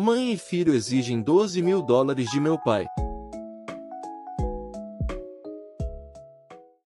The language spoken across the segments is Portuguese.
Mãe e filho exigem $12.000 de meu pai.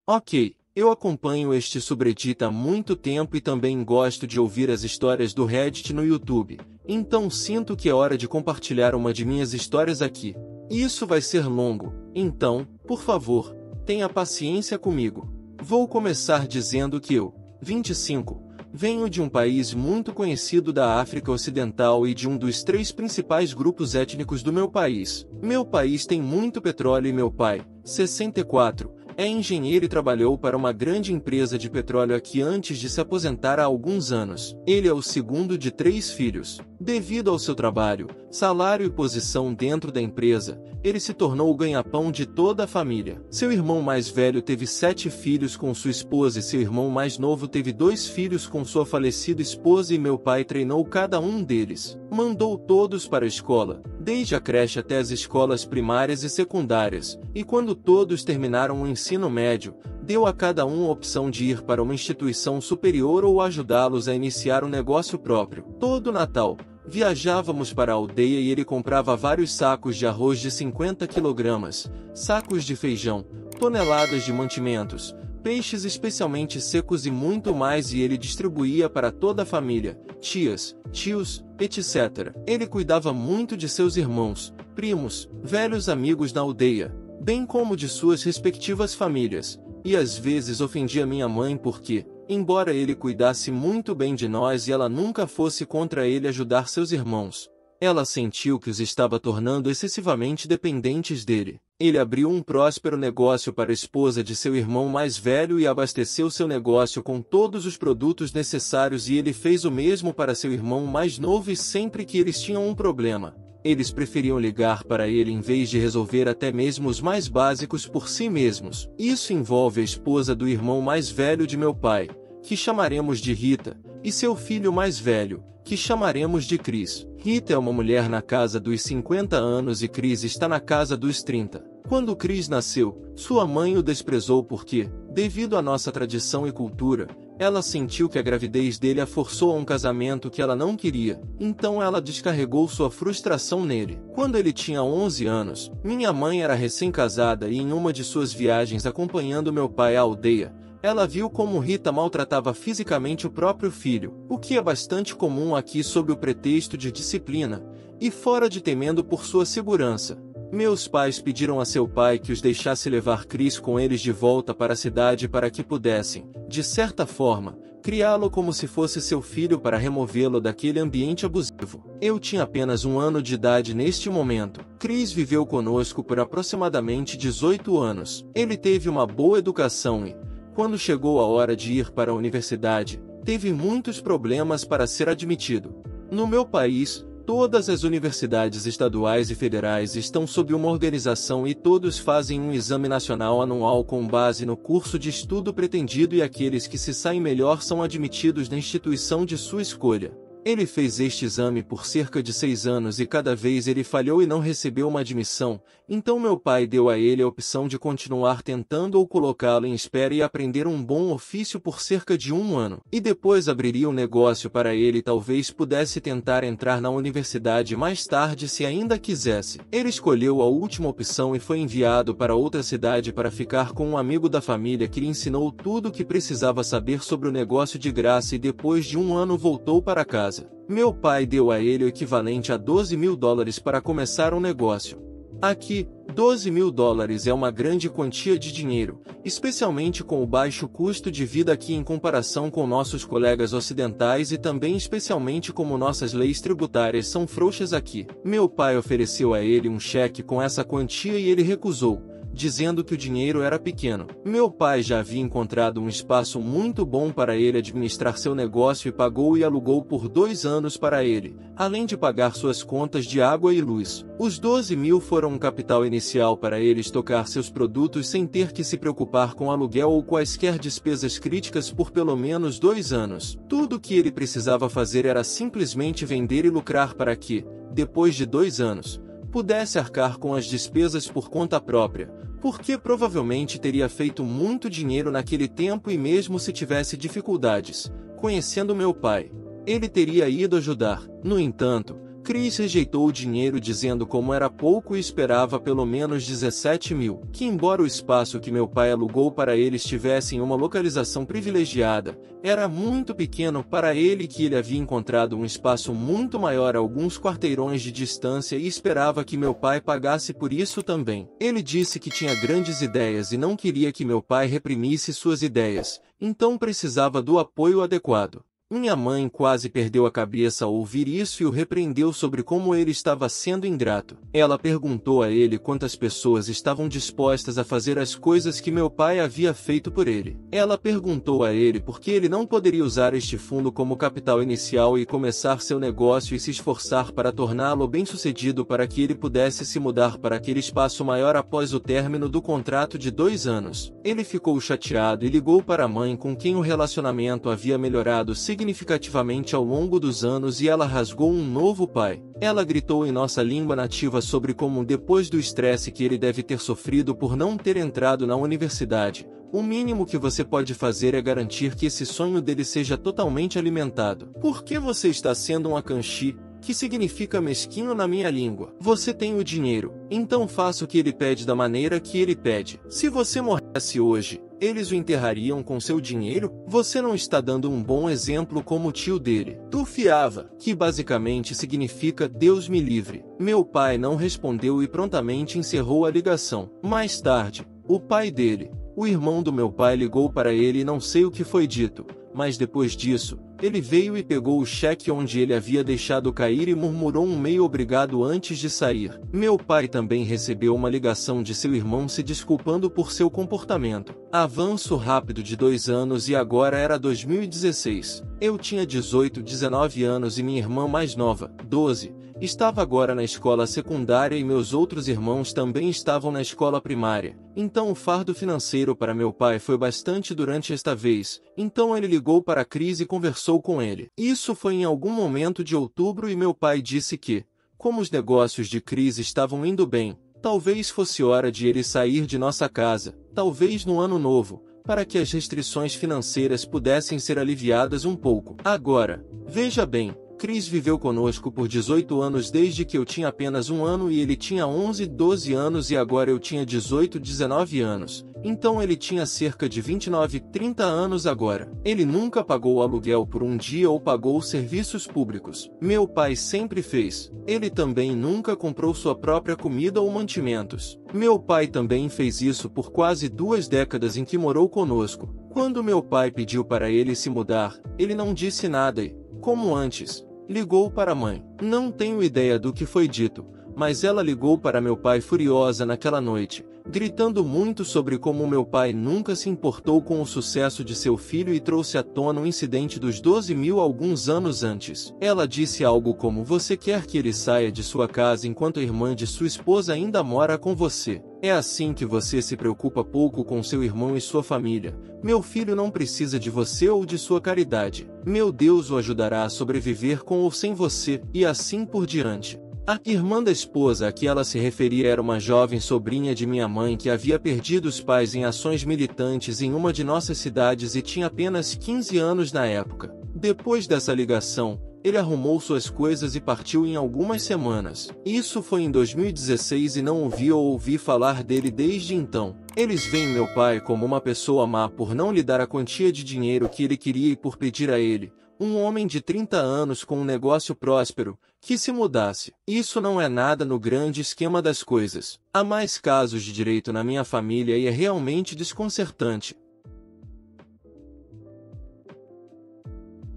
Ok, eu acompanho este subreddit há muito tempo e também gosto de ouvir as histórias do Reddit no YouTube, então sinto que é hora de compartilhar uma de minhas histórias aqui. Isso vai ser longo, então, por favor, tenha paciência comigo. Vou começar dizendo que eu, 25, venho de um país muito conhecido da África Ocidental e de um dos 3 principais grupos étnicos do meu país. Meu país tem muito petróleo e meu pai, 64, é engenheiro e trabalhou para uma grande empresa de petróleo aqui antes de se aposentar há alguns anos. Ele é o segundo de 3 filhos. Devido ao seu trabalho, salário e posição dentro da empresa, ele se tornou o ganha-pão de toda a família. Seu irmão mais velho teve 7 filhos com sua esposa e seu irmão mais novo teve 2 filhos com sua falecida esposa e meu pai treinou cada um deles. Mandou todos para a escola, desde a creche até as escolas primárias e secundárias, e quando todos terminaram o ensino médio, deu a cada um a opção de ir para uma instituição superior ou ajudá-los a iniciar um negócio próprio. Todo Natal, viajávamos para a aldeia e ele comprava vários sacos de arroz de 50 kg, sacos de feijão, toneladas de mantimentos, peixes especialmente secos e muito mais e ele distribuía para toda a família, tias, tios, etc. Ele cuidava muito de seus irmãos, primos, velhos amigos na aldeia, bem como de suas respectivas famílias, e às vezes ofendia minha mãe porque, embora ele cuidasse muito bem de nós e ela nunca fosse contra ele ajudar seus irmãos, ela sentiu que os estava tornando excessivamente dependentes dele. Ele abriu um próspero negócio para a esposa de seu irmão mais velho e abasteceu seu negócio com todos os produtos necessários e ele fez o mesmo para seu irmão mais novo e sempre que eles tinham um problema, eles preferiam ligar para ele em vez de resolver até mesmo os mais básicos por si mesmos. Isso envolve a esposa do irmão mais velho de meu pai, que chamaremos de Rita, e seu filho mais velho, que chamaremos de Chris. Rita é uma mulher na casa dos 50 anos e Chris está na casa dos 30. Quando Chris nasceu, sua mãe o desprezou porque, devido à nossa tradição e cultura, ela sentiu que a gravidez dele a forçou a um casamento que ela não queria, então ela descarregou sua frustração nele. Quando ele tinha 11 anos, minha mãe era recém-casada e em uma de suas viagens acompanhando meu pai à aldeia, ela viu como Rita maltratava fisicamente o próprio filho, o que é bastante comum aqui sob o pretexto de disciplina, e fora de temendo por sua segurança. Meus pais pediram a seu pai que os deixasse levar Chris com eles de volta para a cidade para que pudessem, de certa forma, criá-lo como se fosse seu filho para removê-lo daquele ambiente abusivo. Eu tinha apenas 1 ano de idade neste momento. Chris viveu conosco por aproximadamente 18 anos. Ele teve uma boa educação e, quando chegou a hora de ir para a universidade, teve muitos problemas para ser admitido. No meu país, todas as universidades estaduais e federais estão sob uma organização e todos fazem um exame nacional anual com base no curso de estudo pretendido e aqueles que se saem melhor são admitidos na instituição de sua escolha. Ele fez este exame por cerca de 6 anos e cada vez ele falhou e não recebeu uma admissão, então meu pai deu a ele a opção de continuar tentando ou colocá-lo em espera e aprender um bom ofício por cerca de 1 ano. E depois abriria um negócio para ele e talvez pudesse tentar entrar na universidade mais tarde se ainda quisesse. Ele escolheu a última opção e foi enviado para outra cidade para ficar com um amigo da família que lhe ensinou tudo o que precisava saber sobre o negócio de graça e depois de 1 ano voltou para casa. Meu pai deu a ele o equivalente a $12.000 para começar um negócio. Aqui, $12.000 é uma grande quantia de dinheiro, especialmente com o baixo custo de vida aqui em comparação com nossos colegas ocidentais e também especialmente como nossas leis tributárias são frouxas aqui. Meu pai ofereceu a ele um cheque com essa quantia e ele recusou, dizendo que o dinheiro era pequeno. Meu pai já havia encontrado um espaço muito bom para ele administrar seu negócio e pagou e alugou por 2 anos para ele, além de pagar suas contas de água e luz. Os 12.000 foram um capital inicial para ele estocar seus produtos sem ter que se preocupar com aluguel ou quaisquer despesas críticas por pelo menos 2 anos. Tudo o que ele precisava fazer era simplesmente vender e lucrar para que, depois de 2 anos, pudesse arcar com as despesas por conta própria, porque provavelmente teria feito muito dinheiro naquele tempo e mesmo se tivesse dificuldades, conhecendo meu pai, ele teria ido ajudar. No entanto, Chris rejeitou o dinheiro dizendo como era pouco e esperava pelo menos 17 mil, que embora o espaço que meu pai alugou para ele estivesse em uma localização privilegiada, era muito pequeno para ele e que ele havia encontrado um espaço muito maior a alguns quarteirões de distância e esperava que meu pai pagasse por isso também. Ele disse que tinha grandes ideias e não queria que meu pai reprimisse suas ideias, então precisava do apoio adequado. Minha mãe quase perdeu a cabeça ao ouvir isso e o repreendeu sobre como ele estava sendo ingrato. Ela perguntou a ele quantas pessoas estavam dispostas a fazer as coisas que meu pai havia feito por ele. Ela perguntou a ele por que ele não poderia usar este fundo como capital inicial e começar seu negócio e se esforçar para torná-lo bem-sucedido para que ele pudesse se mudar para aquele espaço maior após o término do contrato de 2 anos. Ele ficou chateado e ligou para a mãe com quem o relacionamento havia melhorado significativamente ao longo dos anos e ela rasgou um novo pai. Ela gritou em nossa língua nativa sobre como depois do estresse que ele deve ter sofrido por não ter entrado na universidade, o mínimo que você pode fazer é garantir que esse sonho dele seja totalmente alimentado. Por que você está sendo um akanshi? Que significa mesquinho na minha língua. Você tem o dinheiro, então faça o que ele pede da maneira que ele pede. Se você morresse hoje, eles o enterrariam com seu dinheiro? Você não está dando um bom exemplo como o tio dele. Tufiava, que basicamente significa Deus me livre. Meu pai não respondeu e prontamente encerrou a ligação. Mais tarde, o pai dele, o irmão do meu pai, ligou para ele e não sei o que foi dito, mas depois disso, ele veio e pegou o cheque onde ele havia deixado cair e murmurou um meio obrigado antes de sair. Meu pai também recebeu uma ligação de seu irmão se desculpando por seu comportamento. Avanço rápido de 2 anos e agora era 2016. Eu tinha 18, 19 anos e minha irmã mais nova, 12, estava agora na escola secundária e meus outros irmãos também estavam na escola primária. Então o fardo financeiro para meu pai foi bastante durante esta vez, então ele ligou para Chris e conversou com ele. Isso foi em algum momento de outubro e meu pai disse que, como os negócios de Chris estavam indo bem, talvez fosse hora de ele sair de nossa casa, talvez no ano novo, para que as restrições financeiras pudessem ser aliviadas um pouco. Agora, veja bem, Chris viveu conosco por 18 anos desde que eu tinha apenas 1 ano e ele tinha 11, 12 anos e agora eu tinha 18, 19 anos. Então ele tinha cerca de 29, 30 anos agora. Ele nunca pagou aluguel por um dia ou pagou serviços públicos. Meu pai sempre fez. Ele também nunca comprou sua própria comida ou mantimentos. Meu pai também fez isso por quase 2 décadas em que morou conosco. Quando meu pai pediu para ele se mudar, ele não disse nada e, como antes, ligou para a mãe. Não tenho ideia do que foi dito, mas ela ligou para meu pai furiosa naquela noite, gritando muito sobre como meu pai nunca se importou com o sucesso de seu filho e trouxe à tona o incidente dos 12 mil alguns anos antes. Ela disse algo como: você quer que ele saia de sua casa enquanto a irmã de sua esposa ainda mora com você. É assim que você se preocupa pouco com seu irmão e sua família. Meu filho não precisa de você ou de sua caridade. Meu Deus o ajudará a sobreviver com ou sem você, e assim por diante. A irmã da esposa a que ela se referia era uma jovem sobrinha de minha mãe que havia perdido os pais em ações militantes em uma de nossas cidades e tinha apenas 15 anos na época. Depois dessa ligação, ele arrumou suas coisas e partiu em algumas semanas. Isso foi em 2016 e não ouvi falar dele desde então. Eles veem meu pai como uma pessoa má por não lhe dar a quantia de dinheiro que ele queria e por pedir a ele, um homem de 30 anos com um negócio próspero, que se mudasse. Isso não é nada no grande esquema das coisas. Há mais casos de direito na minha família e é realmente desconcertante.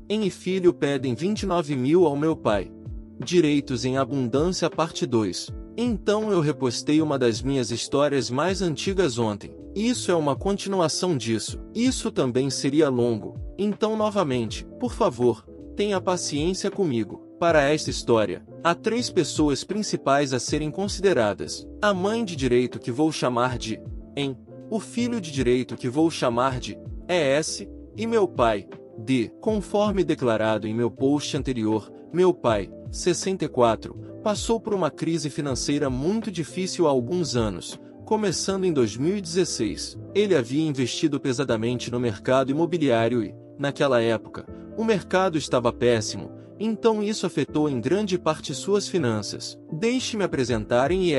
Em filho pedem 29 mil ao meu pai. Direitos em abundância parte 2. Então eu repostei uma das minhas histórias mais antigas ontem. Isso é uma continuação disso. Isso também seria longo. Então novamente, por favor, tenha paciência comigo. Para esta história, há 3 pessoas principais a serem consideradas. A mãe de direito que vou chamar de Em, o filho de direito que vou chamar de ES, e meu pai, D. Conforme declarado em meu post anterior, meu pai, 64, passou por uma crise financeira muito difícil há alguns anos, começando em 2016. Ele havia investido pesadamente no mercado imobiliário e, naquela época, o mercado estava péssimo, então isso afetou em grande parte suas finanças. Deixe-me apresentar Ennie.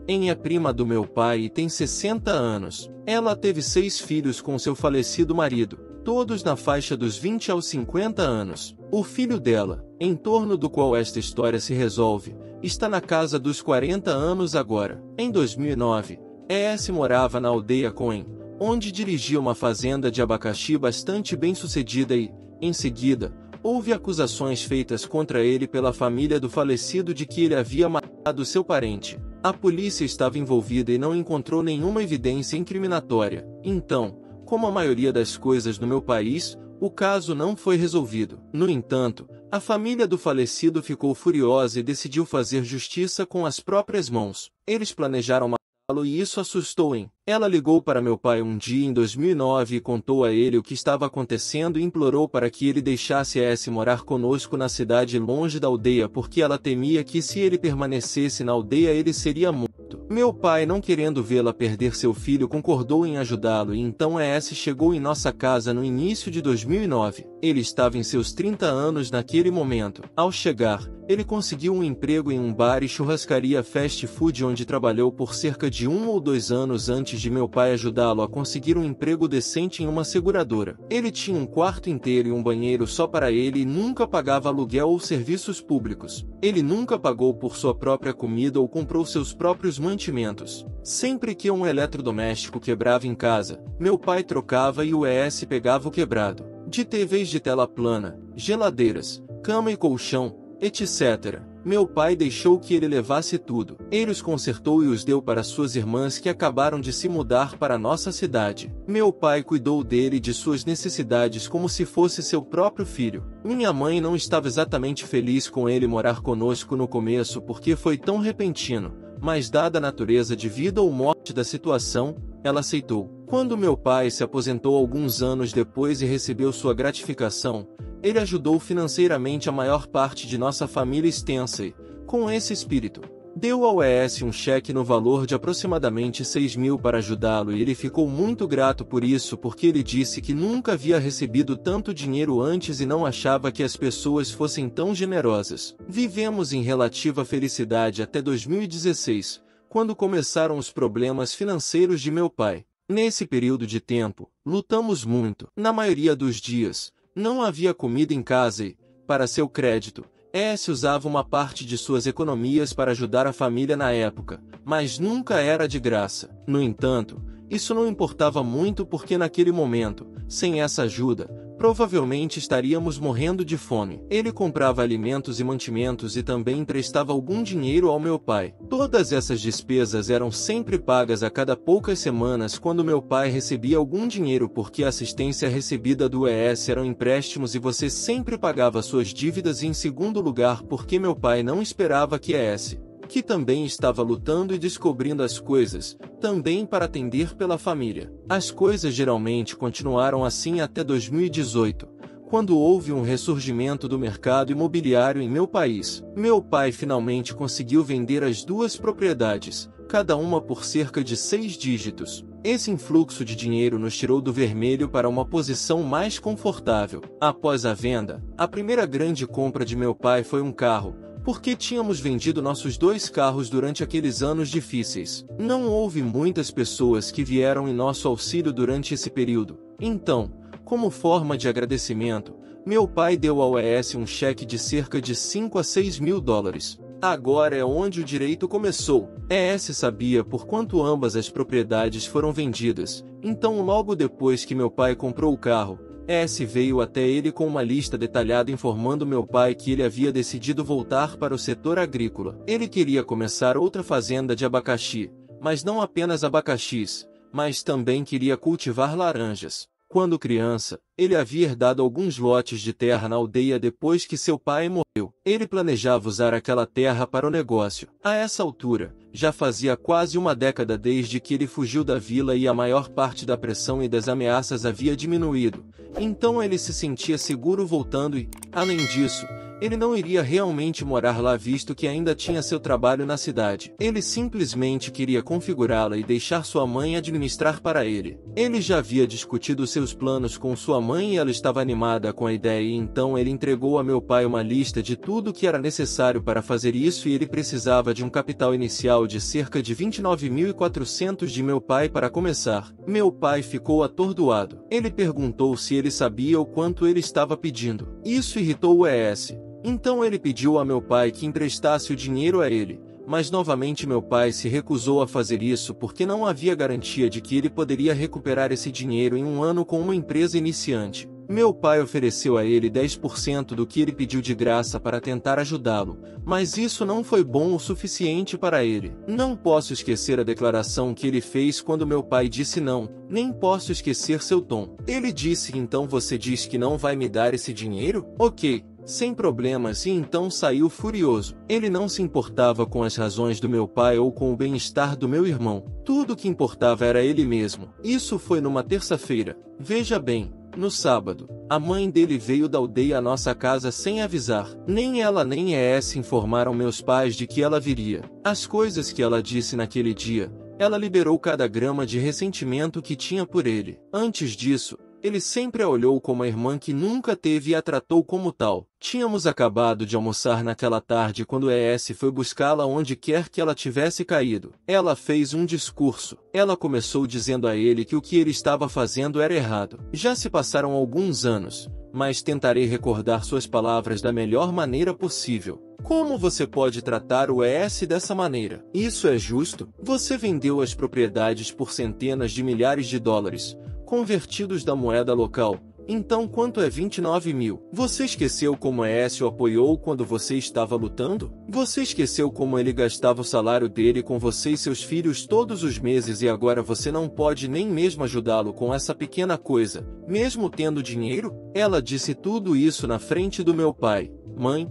Ennie é prima do meu pai e tem 60 anos. Ela teve 6 filhos com seu falecido marido, todos na faixa dos 20 aos 50 anos. O filho dela, em torno do qual esta história se resolve, está na casa dos 40 anos agora. Em 2009, ES morava na aldeia Coen, onde dirigia uma fazenda de abacaxi bastante bem-sucedida e, em seguida, houve acusações feitas contra ele pela família do falecido de que ele havia matado seu parente. A polícia estava envolvida e não encontrou nenhuma evidência incriminatória. Então, como a maioria das coisas no meu país, o caso não foi resolvido. No entanto, a família do falecido ficou furiosa e decidiu fazer justiça com as próprias mãos. Eles planejaram matá-lo e isso assustou-em. Ela ligou para meu pai um dia em 2009 e contou a ele o que estava acontecendo e implorou para que ele deixasse ES morar conosco na cidade longe da aldeia porque ela temia que se ele permanecesse na aldeia ele seria morto. Meu pai, não querendo vê-la perder seu filho, concordou em ajudá-lo e então ES chegou em nossa casa no início de 2009. Ele estava em seus 30 anos naquele momento. Ao chegar, ele conseguiu um emprego em um bar e churrascaria fast food onde trabalhou por cerca de 1 ou 2 anos antes de meu pai ajudá-lo a conseguir um emprego decente em uma seguradora. Ele tinha um quarto inteiro e um banheiro só para ele e nunca pagava aluguel ou serviços públicos. Ele nunca pagou por sua própria comida ou comprou seus próprios mantimentos. Sempre que um eletrodoméstico quebrava em casa, meu pai trocava e o ES pegava o quebrado. De TVs de tela plana, geladeiras, cama e colchão, etc. Meu pai deixou que ele levasse tudo. Ele os consertou e os deu para suas irmãs que acabaram de se mudar para nossa cidade. Meu pai cuidou dele e de suas necessidades como se fosse seu próprio filho. Minha mãe não estava exatamente feliz com ele morar conosco no começo porque foi tão repentino, mas dada a natureza de vida ou morte da situação, ela aceitou. Quando meu pai se aposentou alguns anos depois e recebeu sua gratificação, ele ajudou financeiramente a maior parte de nossa família extensa e, com esse espírito, deu ao ES um cheque no valor de aproximadamente 6.000 para ajudá-lo e ele ficou muito grato por isso porque ele disse que nunca havia recebido tanto dinheiro antes e não achava que as pessoas fossem tão generosas. Vivemos em relativa felicidade até 2016, quando começaram os problemas financeiros de meu pai. Nesse período de tempo, lutamos muito. Na maioria dos dias, não havia comida em casa e, para seu crédito, ES usava uma parte de suas economias para ajudar a família na época, mas nunca era de graça. No entanto, isso não importava muito porque naquele momento, sem essa ajuda, provavelmente estaríamos morrendo de fome. Ele comprava alimentos e mantimentos e também emprestava algum dinheiro ao meu pai. Todas essas despesas eram sempre pagas a cada poucas semanas quando meu pai recebia algum dinheiro porque a assistência recebida do ES eram empréstimos e você sempre pagava suas dívidas e em segundo lugar porque meu pai não esperava que ES, que também estava lutando e descobrindo as coisas, também para atender pela família. As coisas geralmente continuaram assim até 2018, quando houve um ressurgimento do mercado imobiliário em meu país. Meu pai finalmente conseguiu vender as 2 propriedades, cada uma por cerca de 6 dígitos. Esse influxo de dinheiro nos tirou do vermelho para uma posição mais confortável. Após a venda, a primeira grande compra de meu pai foi um carro, porque tínhamos vendido nossos 2 carros durante aqueles anos difíceis. Não houve muitas pessoas que vieram em nosso auxílio durante esse período. Então, como forma de agradecimento, meu pai deu ao ES um cheque de cerca de 5 a 6 mil dólares. Agora é onde o direito começou. ES sabia por quanto ambas as propriedades foram vendidas, então logo depois que meu pai comprou o carro, ES veio até ele com uma lista detalhada informando meu pai que ele havia decidido voltar para o setor agrícola. Ele queria começar outra fazenda de abacaxi, mas não apenas abacaxis, mas também queria cultivar laranjas. Quando criança, ele havia herdado alguns lotes de terra na aldeia depois que seu pai morreu. Ele planejava usar aquela terra para o negócio. A essa altura, já fazia quase uma década desde que ele fugiu da vila e a maior parte da pressão e das ameaças havia diminuído. Então ele se sentia seguro voltando e, além disso, Ele não iria realmente morar lá visto que ainda tinha seu trabalho na cidade. Ele simplesmente queria configurá-la e deixar sua mãe administrar para ele. Ele já havia discutido seus planos com sua mãe e ela estava animada com a ideia e então ele entregou a meu pai uma lista de tudo que era necessário para fazer isso e ele precisava de um capital inicial de cerca de 29.400 de meu pai para começar. Meu pai ficou atordoado. Ele perguntou se ele sabia o quanto ele estava pedindo. Isso irritou o ES. Então ele pediu a meu pai que emprestasse o dinheiro a ele, mas novamente meu pai se recusou a fazer isso porque não havia garantia de que ele poderia recuperar esse dinheiro em um ano com uma empresa iniciante. Meu pai ofereceu a ele 10% do que ele pediu de graça para tentar ajudá-lo, mas isso não foi bom o suficiente para ele. Não posso esquecer a declaração que ele fez quando meu pai disse não, nem posso esquecer seu tom. Ele disse: então você diz que não vai me dar esse dinheiro? Ok. Sem problemas, e então saiu furioso. Ele não se importava com as razões do meu pai ou com o bem-estar do meu irmão. Tudo o que importava era ele mesmo. Isso foi numa terça-feira. Veja bem, no sábado, a mãe dele veio da aldeia à nossa casa sem avisar. Nem ela nem ES informaram meus pais de que ela viria. As coisas que ela disse naquele dia, ela liberou cada grama de ressentimento que tinha por ele. Antes disso, ele sempre a olhou como a irmã que nunca teve e a tratou como tal. Tínhamos acabado de almoçar naquela tarde quando ES foi buscá-la onde quer que ela tivesse caído. Ela fez um discurso. Ela começou dizendo a ele que o que ele estava fazendo era errado. Já se passaram alguns anos, mas tentarei recordar suas palavras da melhor maneira possível. Como você pode tratar o ES dessa maneira? Isso é justo? Você vendeu as propriedades por centenas de milhares de dólares, convertidos da moeda local. Então quanto é 29 mil? Você esqueceu como ES o apoiou quando você estava lutando? Você esqueceu como ele gastava o salário dele com você e seus filhos todos os meses e agora você não pode nem mesmo ajudá-lo com essa pequena coisa, mesmo tendo dinheiro? Ela disse tudo isso na frente do meu pai, mãe,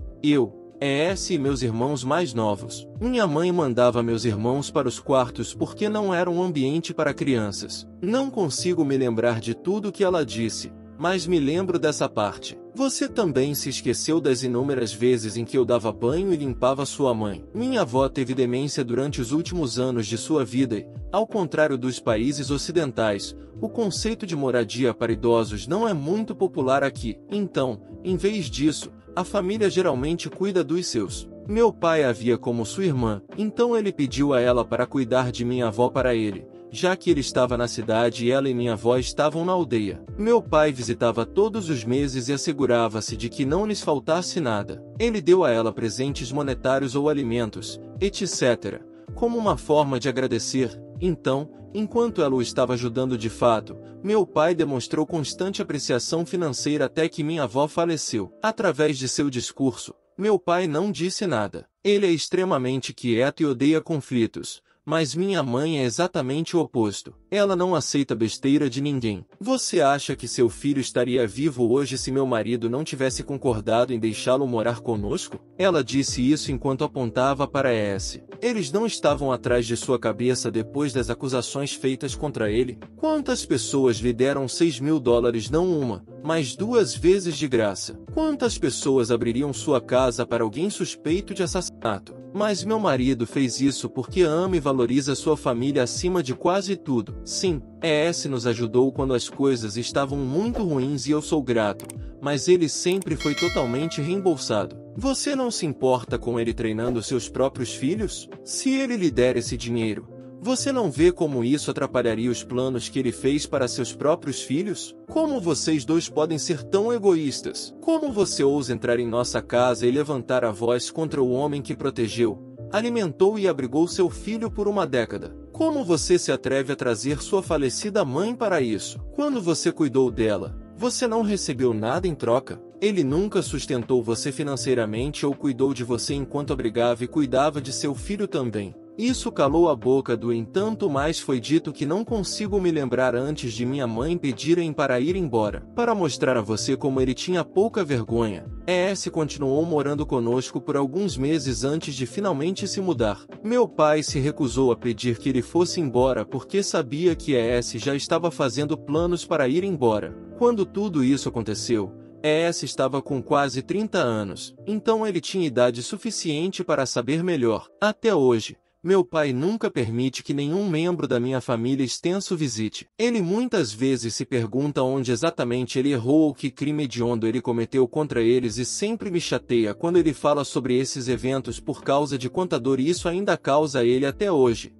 ES e meus irmãos mais novos. Minha mãe mandava meus irmãos para os quartos porque não era um ambiente para crianças. Não consigo me lembrar de tudo que ela disse, mas me lembro dessa parte. Você também se esqueceu das inúmeras vezes em que eu dava banho e limpava sua mãe. Minha avó teve demência durante os últimos anos de sua vida e, ao contrário dos países ocidentais, o conceito de moradia para idosos não é muito popular aqui. Então, em vez disso, a família geralmente cuida dos seus. Meu pai a via como sua irmã, então ele pediu a ela para cuidar de minha avó para ele, já que ele estava na cidade e ela e minha avó estavam na aldeia. Meu pai visitava todos os meses e assegurava-se de que não lhes faltasse nada. Ele deu a ela presentes monetários ou alimentos, etc., como uma forma de agradecer. Então, enquanto ela o estava ajudando de fato, meu pai demonstrou constante apreciação financeira até que minha avó faleceu. Através de seu discurso, meu pai não disse nada. Ele é extremamente quieto e odeia conflitos. Mas minha mãe é exatamente o oposto. Ela não aceita besteira de ninguém. Você acha que seu filho estaria vivo hoje se meu marido não tivesse concordado em deixá-lo morar conosco? Ela disse isso enquanto apontava para ES. Eles não estavam atrás de sua cabeça depois das acusações feitas contra ele? Quantas pessoas lhe deram 6 mil dólares não uma, mas 2 vezes de graça? Quantas pessoas abririam sua casa para alguém suspeito de assassinato? Mas meu marido fez isso porque ama e valoriza sua família acima de quase tudo. Sim, ES nos ajudou quando as coisas estavam muito ruins e eu sou grato, mas ele sempre foi totalmente reembolsado. Você não se importa com ele treinando seus próprios filhos? Se ele lhe der esse dinheiro, você não vê como isso atrapalharia os planos que ele fez para seus próprios filhos? Como vocês dois podem ser tão egoístas? Como você ousa entrar em nossa casa e levantar a voz contra o homem que protegeu, alimentou e abrigou seu filho por uma década? Como você se atreve a trazer sua falecida mãe para isso? Quando você cuidou dela, você não recebeu nada em troca? Ele nunca sustentou você financeiramente ou cuidou de você enquanto abrigava e cuidava de seu filho também? Isso calou a boca do entanto, mas foi dito que não consigo me lembrar antes de minha mãe pedirem para ir embora. Para mostrar a você como ele tinha pouca vergonha, ES continuou morando conosco por alguns meses antes de finalmente se mudar. Meu pai se recusou a pedir que ele fosse embora porque sabia que ES já estava fazendo planos para ir embora. Quando tudo isso aconteceu, ES estava com quase 30 anos, então ele tinha idade suficiente para saber melhor. Até hoje, meu pai nunca permite que nenhum membro da minha família extenso visite. Ele muitas vezes se pergunta onde exatamente ele errou ou que crime hediondo ele cometeu contra eles e sempre me chateia quando ele fala sobre esses eventos por causa de contador e isso ainda causa ele até hoje.